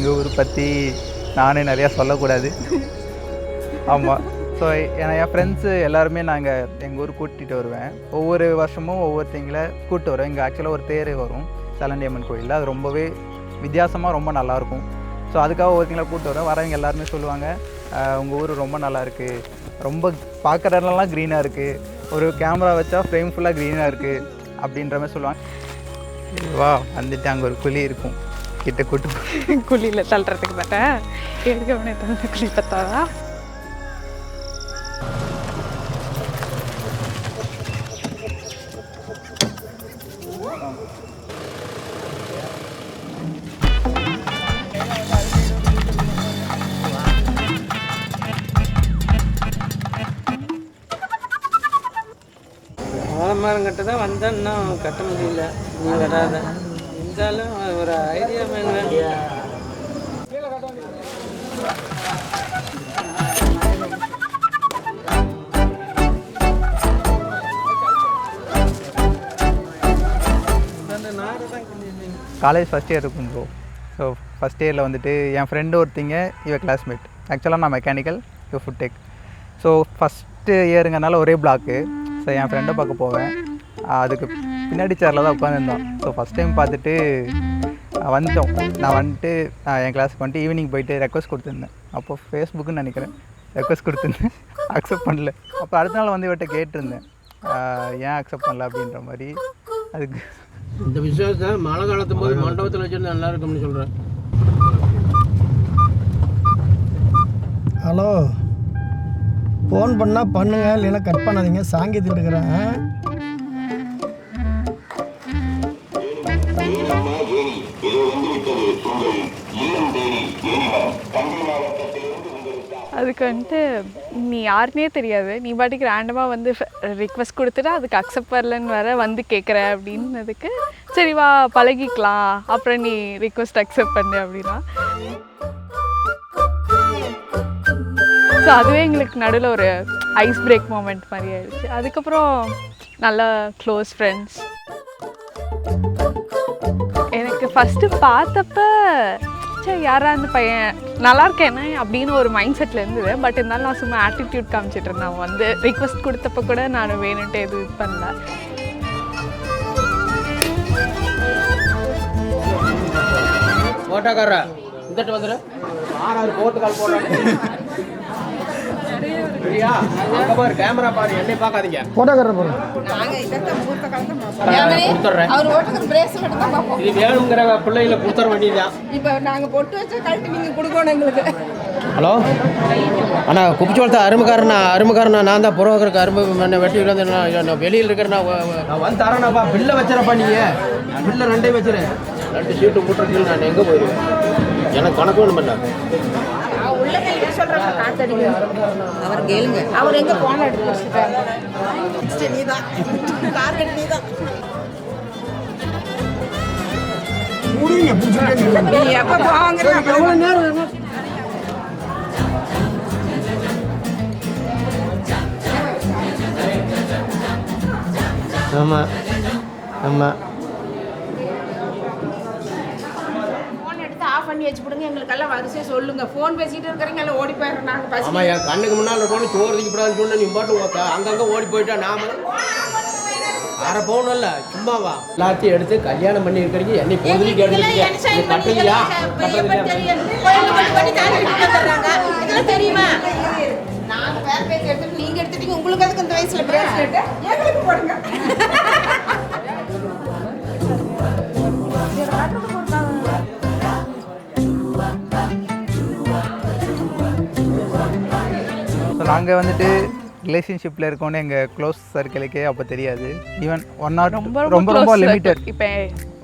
எங்கள் ஊர் பற்றி நானே நிறையா சொல்லக்கூடாது. ஆமாம். ஸோ என் ஃப்ரெண்ட்ஸு எல்லாருமே நாங்கள் எங்கள் ஊர் கூட்டிகிட்டு வருவேன். ஒவ்வொரு வருஷமும் ஒவ்வொருத்தங்களை கூப்பிட்டு வருவேன். இங்கே ஆக்சுவலாக ஒரு தேர் வரும் செல்லண்டியம்மன் கோயிலில். அது ரொம்பவே வித்தியாசமாக ரொம்ப நல்லாயிருக்கும். ஸோ அதுக்காக ஒவ்வொருத்தங்களை கூப்பிட்டு வருவேன். வரவங்க எல்லாருமே சொல்லுவாங்க, உங்கள் ஊர் ரொம்ப நல்லாயிருக்கு, ரொம்ப பார்க்குற இடம்லாம் க்ரீனாக இருக்குது, ஒரு கேமரா வச்சா ஃப்ரேம் ஃபுல்லாக க்ரீனாக இருக்குது அப்படின்ற மாதிரி சொல்லுவாங்க. வா வந்துட்டு அங்கே ஒரு குழி இருக்கும், கிட்ட கூட்டு குழியில் தள்ளுறதுக்கு பார்த்தேன் எடுக்கவே தள்ள குழி பார்த்தாதா. ஆலமரம் கட்ட தான் வந்தேன், இன்னும் கட்ட முடியல. நீ வராத இருந்தாலும் ஒரு ஐடியா வேணும். காலேஜ் ஃபஸ்ட் இயர் இருக்கும் ப்ரோ. ஸோ ஃபஸ்ட் இயரில் வந்துட்டு என் ஃப்ரெண்டு ஒருத்திங்க, இவ கிளாஸ்மேட். ஆக்சுவலாக நான் மெக்கானிக்கல், இவ ஃபுட் டெக். ஸோ ஃபஸ்ட்டு இயருங்கனால ஒரே பிளாக்கு. ஸோ என் ஃப்ரெண்டை பார்க்க போவேன், அதுக்கு பின்னாடி சேரில் தான் உட்காந்துருந்தோம். ஸோ ஃபஸ்ட் டைம் பார்த்துட்டு வந்துட்டோம். நான் வந்துட்டு என் கிளாஸுக்கு வந்துட்டு ஈவினிங் போயிட்டு ரெக்வஸ்ட் கொடுத்துருந்தேன். அப்போது ஃபேஸ்புக்குன்னு நினைக்கிறேன், ரெக்வஸ்ட் கொடுத்துருந்தேன். அக்செப்ட் பண்ணல. அப்போ அடுத்த நாள் வந்து இவட்ட கேட்டிருந்தேன், ஏன் அக்செப்ட் பண்ணல அப்படின்ற மாதிரி. அதுக்கு இந்த விசேஷத்தை மழை காலத்து போது மண்டபத்தில் வச்சுருந்து நல்லா இருக்கும்னு சொல்கிறேன். ஹலோ, ஃபோன் பண்ணால் பண்ணுங்க, இல்லைன்னா கட் பண்ணாதீங்க. சாங்கியத்துட்டு இருக்கிறேன். அதுக்கு வந்துட்டு நீ யாருன்னே தெரியாது, நீ பாட்டுக்கு ரேண்டமாக வந்து ரிக்வெஸ்ட் கொடுத்துட்டு அதுக்கு அக்செப்ட் வரலன்னு வர வந்து கேட்குற அப்படின்னதுக்கு, சரி வா பழகிக்கலாம், அப்புறம் நீ ரிக்வெஸ்ட் அக்செப்ட் பண்ணு அப்படின்னா. ஸோ அதுவே எங்களுக்கு நடுவில் ஒரு ஐஸ் பிரேக் மூமெண்ட் மாதிரி ஆயிடுச்சு. அதுக்கப்புறம் நல்லா க்ளோஸ் ஃப்ரெண்ட்ஸ். எனக்கு ஃபஸ்ட்டு பார்த்தப்ப சரி யாரா அந்த பையன் நல்லா இருக்கேனே அப்படின்னு ஒரு மைண்ட் செட்டில் இருந்தது. பட் இருந்தாலும் நான் சும்மா ஆட்டிடியூட் காமிச்சிட்டு இருந்தேன். அவன் வந்து ரிக்வெஸ்ட் கொடுத்தப்ப கூட நான் வேணுன்ட்டு எதுவும் இது பண்ணல. ஓட்டாக்காரா இந்தட்டு வந்துடு, 6 போட்டு கால் போடுறாங்க. கேமரா பாரு, என்னை பார்க்காதீங்க. போட்டோக்காரர் போகிறேன். இது வேணுங்கிற பிள்ளைகளை கொடுத்துற வேண்டியதுதான். இப்போ நாங்கள் பொட்டு வச்ச கழட்டி நீங்கள் கொடுக்கணும் எங்களுக்கு. ஹலோ அண்ணா, குப்பிச்சோளத்தை அருமைக்காரண்ணா நான் தான் புரோக்கருக்கு அருமை வெட்டி வந்து நான் வெளியில் இருக்கிறேன். நான் வந்து தரேன்னாப்பா, பில்லை வச்சுறப்பா. நீங்கள் பில்லை 2 வச்சுறேன், 2 சீட்டு கூட்டுறதுக்கு நான் எங்கே போயிடுவேன்? எனக்கு கணக்கு வேணும் பண்ண. அவர் கேளுங்க, அவர் எங்க போன எடுத்து வச்சுட்டாங்க. நீதான் டார்கெட், நீதான். நீ எப்ப போவாங்க? ஆமாம் ஆமாம், ஆஃப் பண்ணி வச்சு விடுங்க. எங்களுக்கெல்லாம் வரிசையை சொல்லுங்க. ஃபோன் பேசிட்டு இருக்கிறீங்க, எல்லாம் ஓடி போயிடுறோம். நாங்கள் பசி. ஆமாம், என் கண்ணுக்கு முன்னால் போன சோறு திக்கப்படாதுன்னு சொன்ன நீ பாட்டு அங்கங்கே ஓடி போயிட்டா நாம அரை போகணும்ல, சும்மாவா எல்லாத்தையும் எடுத்து கல்யாணம் பண்ணி இருக்கிறீங்க. என்னை பொழுதுக்கு எடுத்துருக்கீங்க, கட்டுறியா தெரியுமா? நாங்கள் வேற பேசி எடுத்துட்டு நீங்கள் எடுத்துட்டீங்க. உங்களுக்கு அதுக்கு இந்த வயசில் பிரேஸ்லெட்டு எங்களுக்கு போடுங்க. ஸோ நாங்கள் வந்துட்டு ரிலேஷன்ஷிப்பில் இருக்கோன்னு எங்கள் க்ளோஸ் சர்க்கிளுக்கே அப்போ தெரியாது. ஈவன் 1 ஆர் ரொம்ப லிமிட்டட். இப்போ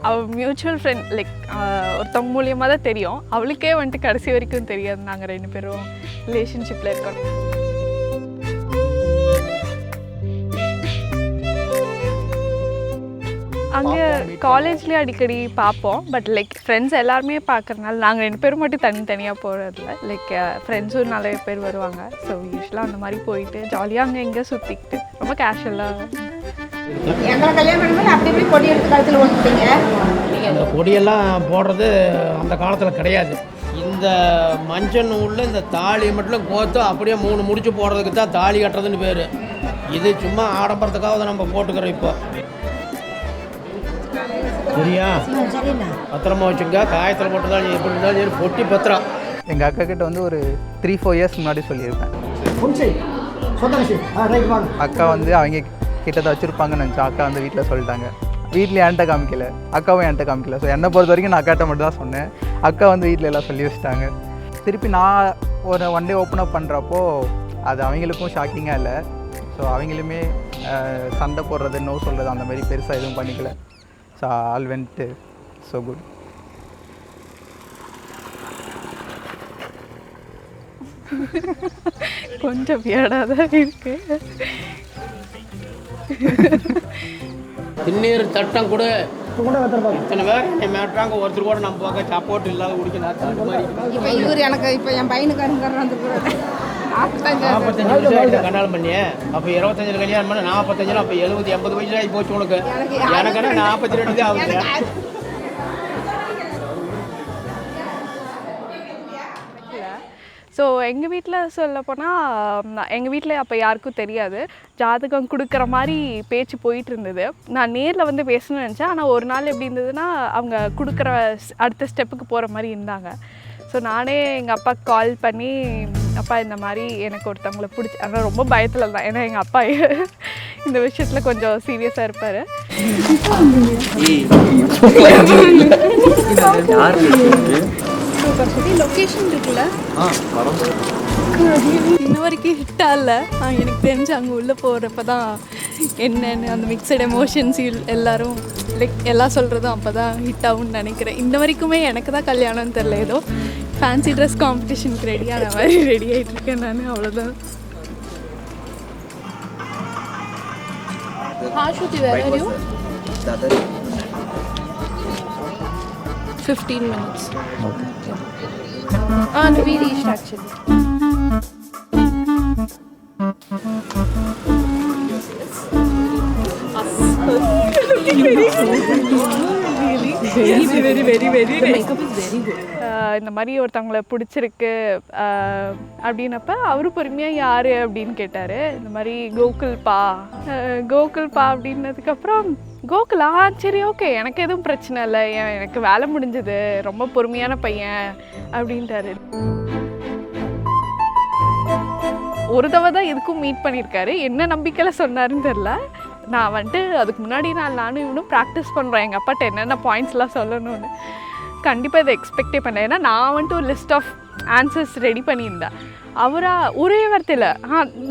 அவள் மியூச்சுவல் ஃப்ரெண்ட் லைக் ஒருத்தவங்க மூலியமாக தான் தெரியும். அவளுக்கே வந்துட்டு கடைசி வரைக்கும் தெரியாது நாங்கள் 2 பேரும் ரிலேஷன்ஷிப்பில் இருக்கோம். அங்கே காலேஜ்லேயே அடிக்கடி பார்ப்போம். பட் லைக் ஃப்ரெண்ட்ஸ் எல்லாருமே பார்க்குறதுனால நாங்கள் 2 பேரும் மட்டும் தனித்தனியாக போகிறதில்ல. லைக் ஃப்ரெண்ட்ஸும் நிறைய பேர் வருவாங்க. ஸோ யூஸ்வலாக அந்த மாதிரி போயிட்டு ஜாலியாக அங்கே எங்கே சுற்றிக்கிட்டு ரொம்ப கேஷுவலாக. எங்களை கல்யாணம் பண்ணும்போது அப்படி இப்படி பொடி எடுத்து கழுத்தில் ஓட்டுட்டீங்க. அந்த பொடியெல்லாம் போடுறது அந்த காலத்தில் கிடையாது. இந்த மஞ்சள் நூலில் இந்த தாலி மட்டும் கோத்து அப்படியே 3 முடிச்சு போடுறதுக்கு தான் தாலி கட்டுறதுன்னு பேர். இது சும்மா ஆடம்பரத்துக்காக அதை நம்ம போட்டுக்கிறோம். இப்போ சரியா, பத்திரமா வச்சுங்க. காயத்தில் போட்டுதான் எப்படி இருந்தாலும் சரி, பொட்டி பத்திரம். எங்கள் அக்கா கிட்ட வந்து ஒரு 3-4 இயர்ஸ் முன்னாடி சொல்லியிருப்பேன். அக்கா வந்து அவங்க கிட்ட தான் வச்சுருப்பாங்கன்னு நினச்சேன். அக்கா வந்து வீட்டில் சொல்லிட்டாங்க. வீட்டில் என்கிட்ட காமிக்கல, அக்காவும் என்கிட்ட காமிக்கல. ஸோ என்னை பொறுத்த வரைக்கும் நான் அக்காட்ட மட்டும் தான் சொன்னேன். அக்கா வந்து வீட்டில் எல்லாம் சொல்லி வச்சுட்டாங்க. திருப்பி நான் ஒரு ஒன் டே ஓப்பன் அப் பண்ணுறப்போ அது அவங்களுக்கும் ஷாக்கிங்காக இல்லை. ஸோ அவங்களுமே சண்டை போடுறது, நோ சொல்கிறது அந்த மாதிரி பெருசாக எதுவும் பண்ணிக்கல. So all went so good. கொஞ்சம் வியர்டாக தான் இருக்கு. திண்ணீர் சட்டம் கூட இத்தனை பேர் என் மேட்டாங்க, ஒருத்தர் கூட நம்ம பார்க்க சப்போர்ட் இல்லாத குடிக்கலாம் மாதிரி. இப்போ இவர் எனக்கு இப்போ என் பையனுக்கு வந்துருக்குறாரு. 45 வயசு கல்யாணம் பண்ணி, அப்போ 25 கல்யாணம் பண்ண 45, அப்போ 70-80 வயசு ஆகி போச்சு உனக்கு. எனக்கு 42 தான் ஆகுது. ஸோ எங்கள் வீட்டில் சொல்லப்போனால் எங்கள் வீட்டில் அப்போ யாருக்கும் தெரியாது. ஜாதகம் கொடுக்குற மாதிரி பேச்சு போயிட்டு இருந்தது. நான் நேரில் வந்து பேசணும்னு நினச்சேன். ஆனால் ஒரு நாள் எப்படி இருந்ததுன்னா, அவங்க கொடுக்குற அடுத்த ஸ்டெப்புக்கு போகிற மாதிரி இருந்தாங்க. ஸோ நானே எங்கள் அப்பாவுக்கு கால் பண்ணி, அப்பா இந்த மாதிரி எனக்கு ஒருத்தவங்களை பிடிச்சி, ஆனால் ரொம்ப பயத்தில் தான். ஏன்னா எங்கள் அப்பா இந்த விஷயத்தில் கொஞ்சம் சீரியஸாக இருப்பார். லொக்கேஷன் இருக்குல்ல, இன்ன வரைக்கும் ஹிட் ஆகல. எனக்கு தெரிஞ்சு அங்கே உள்ளே போகிறப்ப தான் என்னென்னு அந்த மிக்சட் எமோஷன்ஸ் எல்லோரும் லைக் எல்லாம் சொல்கிறதும் அப்போ தான் ஹிட் ஆகும்னு நினைக்கிறேன். இன்ன வரைக்குமே எனக்கு தான் கல்யாணம்னு தெரில. ஏதோ ஃபேன்சி ட்ரெஸ் காம்படிஷனுக்கு ரெடியான மாதிரி ரெடி ஆகிட்டு இருக்கேன் நான். அவ்வளோதான். Shruti, where are you? 15 minutes. Okay. And we reached actually. இந்த மாதிரி ஒருத்தவங்களை பிடிச்சிருக்கு அப்படின்னப்ப அவரு பொறுமையாக யார் அப்படின்னு கேட்டார். இந்த மாதிரி கோகுல்பா அப்படின்னதுக்கப்புறம் கோகுலா சரி ஓகே எனக்கு எதுவும் பிரச்சனை இல்லை, எனக்கு வேலை முடிஞ்சது, ரொம்ப பொறுமையான பையன் அப்படின்ட்டாரு. ஒரு தடவை தான் இதுக்கும் மீட் பண்ணியிருக்காரு. என்ன நம்பிக்கையில் சொன்னாருன்னு தெரில. நான் வந்துட்டு அதுக்கு முன்னாடி நானும் இவனும் ப்ராக்டிஸ் பண்ணுறேன் எங்கள் அப்பாட்ட என்னென்ன பாயிண்ட்ஸ்லாம் சொல்லணும்னு. கண்டிப்பாக இதை எக்ஸ்பெக்டே பண்ணேன். ஏன்னா நான் வந்துட்டு ஒரு லிஸ்ட் ஆஃப் ஆன்சர்ஸ் ரெடி பண்ணியிருந்தேன். அவராக ஒரே வார்த்தையில்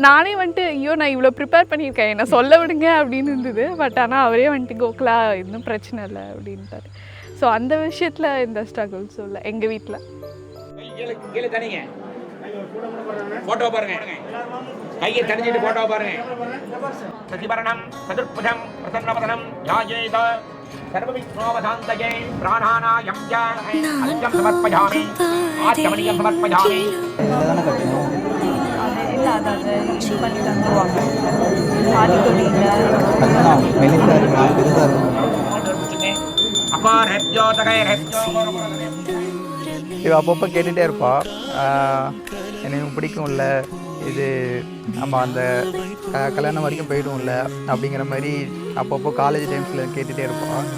நானே வந்துட்டு ஐயோ நான் இவ்வளோ ப்ரிப்பேர் பண்ணியிருக்கேன், என்னை சொல்ல விடுங்க அப்படின்னு இருந்தது. பட் ஆனால் அவரே வந்துட்டு கோகுலா இன்னும் பிரச்சனை இல்லை அப்படின்ட்டார். ஸோ அந்த விஷயத்தில் இந்த ஸ்ட்ரகிள்ஸ் இல்லை எங்கள் வீட்டில். போட்டோ பாருங்க, கையை தடிச்சிட்டு போட்டோ பாருங்க. சசிவரணம் சதுர்புஜம் பிரசன்னவதனம் ஞாயேத சர்வவிக்னோபசாந்தயே பிராணானாயம் ய அஞ்சம் சமர்ப்பயாமி ஆத்மனியம் சமர்ப்பயாமி. அப்பா ரெப்ஜோ தகை ரெப்ஜோ இவ அப்பப்போ கேட்டுகிட்டே இருப்பா, எனக்கு பிடிக்கும்ல, இது நம்ம அந்த கல்யாணம் வரைக்கும் போய்டும்ல அப்படிங்கிற மாதிரி அப்பப்போ காலேஜ் டைம்ஸில் கேட்டுகிட்டே இருப்பாள்.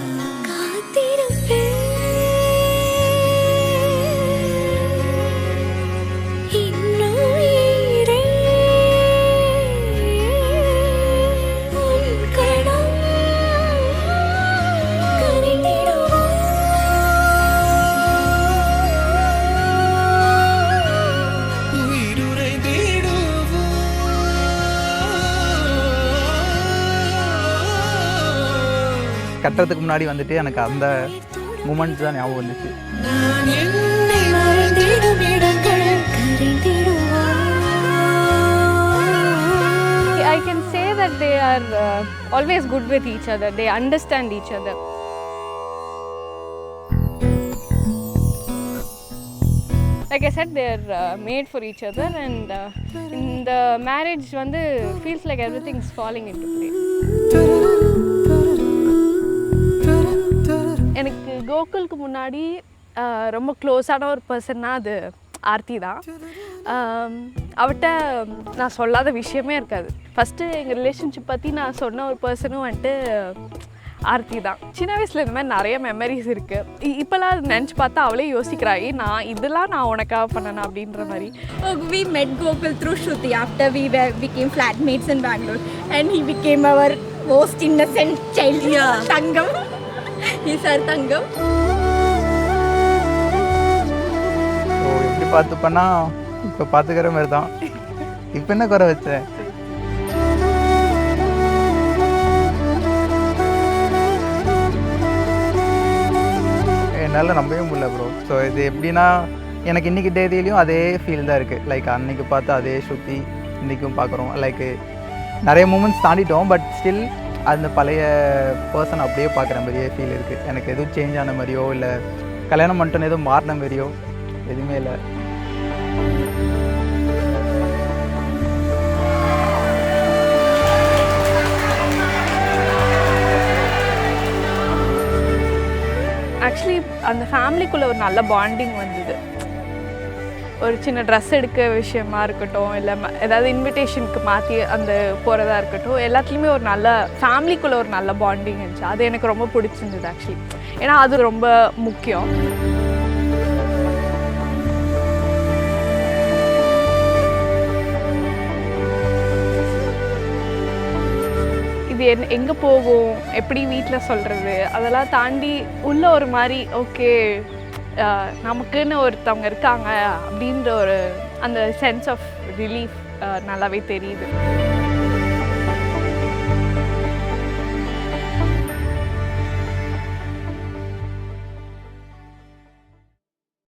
கட்டுறதுக்கு முன்னாடி வந்துட்டு எனக்கு அந்த மூமெண்ட் தான் ஞாபகம் வந்துச்சு. I can say that they are always good with each other. They understand each other. Like I said, they are made for each other, and in the marriage வந்து feels like everything's falling into place. எனக்கு கோகுலுக்கு முன்னாடி ரொம்ப க்ளோஸான ஒரு பர்சன்னா அது ஆர்த்தி தான். அவட்ட நான் சொல்லாத விஷயமே இருக்காது. ஃபஸ்ட்டு எங்கள் ரிலேஷன்ஷிப் பற்றி நான் சொன்ன ஒரு பர்சனும் வந்துட்டு ஆர்த்தி தான். சின்ன வயசில் இந்த மாதிரி நிறைய மெமரிஸ் இருக்குது. இப்போலாம் அது நினச்சி பார்த்தா அவளே யோசிக்கிறா, நான் இதெல்லாம் நான் உனக்காக பண்ணணும் அப்படின்ற மாதிரி. We met Gokul through Shruti after we became flatmates in Bangalore, and he became our most innocent child. Tangam. He's our Tangam. So எப்படி பார்த்துப்பேன்னா இப்போ பார்த்துக்கிற மாதிரி தான். இப்போ என்ன குறை வச்சேன்? என்னால் நம்பவே முடியல ப்ரோ. ஸோ இது எப்படின்னா எனக்கு இன்றைக்கி தேதியிலையும் அதே ஃபீல் தான் இருக்குது. லைக் அன்றைக்கி பார்த்து அதே ஸ்ருதி இன்றைக்கும் பார்க்குறோம். லைக் நிறைய மூமெண்ட்ஸ் தாண்டிட்டோம், பட் ஸ்டில் அந்த பழைய பர்சன் அப்படியே பார்க்குற மாதிரியே ஃபீல் இருக்குது. எனக்கு எதுவும் சேஞ்ச் ஆன மாதிரியோ இல்லை கல்யாணம் பண்ணிட்டோன்னு எதுவும் மாறின மாதிரியோ எதுவுமே இல்லை. ஆக்சுவலி அந்த ஃபேமிலிக்குள்ளே ஒரு நல்ல பாண்டிங் வந்தது. ஒரு சின்ன ட்ரெஸ் எடுக்க விஷயமா இருக்கட்டும், இல்லை ஏதாவது இன்விடேஷனுக்கு மாற்றி அந்த போகிறதா இருக்கட்டும், எல்லாத்துலேயுமே ஒரு நல்ல ஃபேமிலிக்குள்ளே ஒரு நல்ல பாண்டிங் இருந்துச்சு. அது எனக்கு ரொம்ப பிடிச்சிருந்தது ஆக்சுவலி. ஏன்னா அது ரொம்ப முக்கியம். இது எங்கே போகும், எப்படி வீட்டில் சொல்கிறது, அதெல்லாம் தாண்டி உள்ள ஒரு மாதிரி ஓகே நமக்குன்னு ஒருத்தவங்க இருக்காங்க அப்படின்ற ஒரு அந்த சென்ஸ் ஆஃப் ரிலீஃப் நல்லாவே தெரியுது.